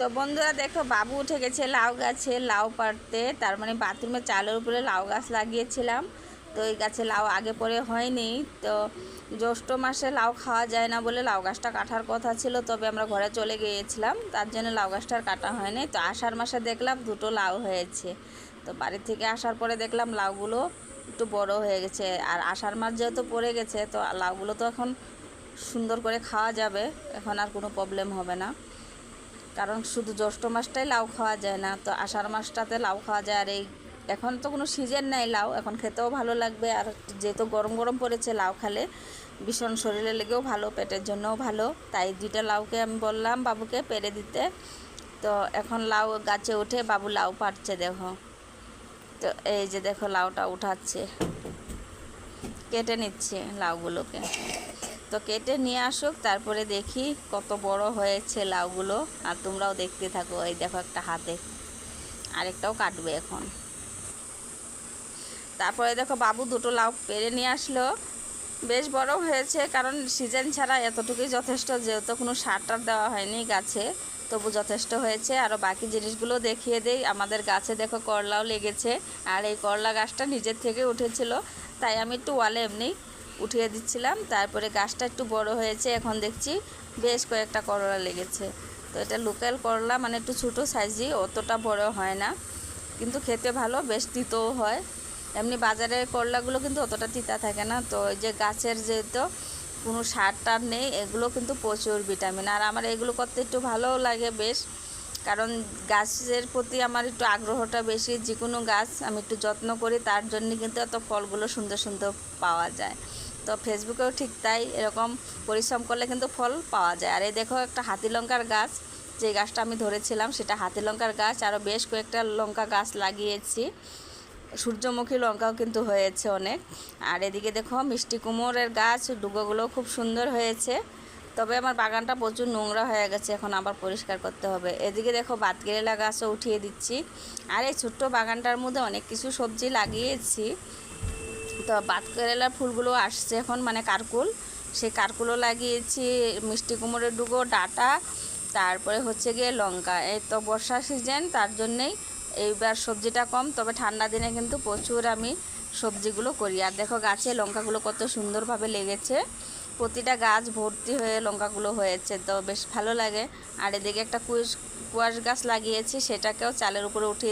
তো বন্ধুরা দেখো, বাবু উঠে গেছে লাউ গাছে লাউ পাড়তে। তার মানে বাথরুমের চালের উপরে লাউ গাছ লাগিয়েছিলাম, তো এই গাছে লাউ আগে পরে হয়নি। তো জ্যৈষ্ঠ মাসে লাউ খাওয়া যায় না বলে লাউ গাছটা কাটার কথা ছিল, তবে আমরা ঘরে চলে গিয়েছিলাম, তার জন্য লাউ গাছটা আর কাটা হয়নি। তো আষাঢ় মাসে দেখলাম দুটো লাউ হয়েছে, তো বাড়ি থেকে আসার পরে দেখলাম লাউগুলো একটু বড় হয়ে গেছে। আর আষাঢ় মাস যেহেতু পড়ে গেছে, তো লাউগুলো তো এখন সুন্দর করে খাওয়া যাবে, এখন আর কোনো প্রবলেম হবে না। কারণ শুধু জ্যৈষ্ঠ মাসটাই লাউ খাওয়া যায় না, তো আষাঢ় মাসটাতে লাউ খাওয়া যায়। আর এই এখন তো কোনো সিজন নাই লাউ, এখন খেতেও ভালো লাগবে। আর যেহেতু গরম গরম পড়েছে, লাউ খেলে ভীষণ শরীরে লেগেও ভালো, পেটের জন্যও ভালো। তাই দুইটা লাউকে আমি বললাম বাবুকে পেরে দিতে। তো এখন লাউ গাছে উঠে বাবু লাউ পাড়ছে দেখো। তো এই যে দেখো লাউটা উঠাচ্ছে, কেটে নিচ্ছে লাউগুলোকে। তো কেটে নিয়ে আসুক, তারপরে দেখি কত বড় হয়েছে লাউগুলো। আর তোমরাও দেখতে থাকো। এই দেখো একটা হাতে, আরেকটাও কাটবে এখন। তারপরে দেখো বাবু দুটো লাউ পেরে নিয়ে আসলো, বেশ বড় হয়েছে। কারণ সিজন ছাড়া এতটুকুই যথেষ্ট, যেহেতু কোনো সার টার দেওয়া হয়নি গাছে, তবু যথেষ্ট হয়েছে। আরও বাকি জিনিসগুলো দেখিয়ে দেই। আমাদের গাছে দেখো করলাও লেগেছে, আর এই করলা গাছটা নিজের থেকে উঠেছিল, তাই আমি একটু ওয়ালে এমনি উঠিয়ে দিচ্ছিলাম। তারপরে গাছটা একটু বড় হয়েছে, এখন দেখছি বেশ কয়েকটা করলা লেগেছে। তো এটা লোকাল করলা, মানে একটু ছোটো সাইজই, অতটা বড় হয় না, কিন্তু খেতে ভালো, বেশ তিতও হয়। এমনি বাজারের করলাগুলো কিন্তু অতটা তিতা থাকে না। তো এই যে গাছের যেহেতু কোনো সার টার নেই, এগুলো কিন্তু প্রচুর ভিটামিন। আর আমার এগুলো করতে একটু ভালোও লাগে বেশ, কারণ গাছের প্রতি আমার একটু আগ্রহটা বেশি। যে কোনো গাছ আমি একটু যত্ন করি, তার জন্য কিন্তু এত ফলগুলো সুন্দর সুন্দর পাওয়া যায়। তো ফেসবুকেও ঠিক তাই, এরকম পরিশ্রম করলে কিন্তু ফল পাওয়া যায়। আর এই দেখো একটা হাতি লঙ্কার গাছ, যে গাছটা আমি ধরেছিলাম সেটা হাতি লঙ্কার গাছ। আরও বেশ কয়েকটা লঙ্কা গাছ লাগিয়েছি, সূর্যমুখী লঙ্কাও কিন্তু হয়েছে অনেক। আর এদিকে দেখো মিষ্টি কুমড়োর গাছ, ডুগোগুলো খুব সুন্দর হয়েছে। তবে আমার বাগানটা প্রচুর নোংরা হয়ে গেছে, এখন আবার পরিষ্কার করতে হবে। এদিকে দেখো বাতকেরেলা গাছও উঠিয়ে দিচ্ছি। আর এই ছোট্ট বাগানটার মধ্যে অনেক কিছু সবজি লাগিয়েছি। তো বাতকেরেলার ফুলগুলো আসছে এখন, মানে কারকুল, সেই কারকুলও লাগিয়েছি, মিষ্টি কুমড়োর ডুগো, ডাঁটা, তারপরে হচ্ছে গিয়ে লঙ্কা। এই তো বর্ষা সিজন, তার জন্যেই এইবার সবজিটা কম, তবে ঠান্ডা দিনে কিন্তু প্রচুর আমি সবজিগুলো করি। আর দেখো গাছে লঙ্কাগুলো কত সুন্দরভাবে লেগেছে, প্রতিটা গাছ ভর্তি হয়ে লঙ্কাগুলো হয়েছে, তো বেশ ভালো লাগে। আর এদিকে একটা কুয়াশ গাছ লাগিয়েছি, সেটাকেও চালের উপরে উঠিয়ে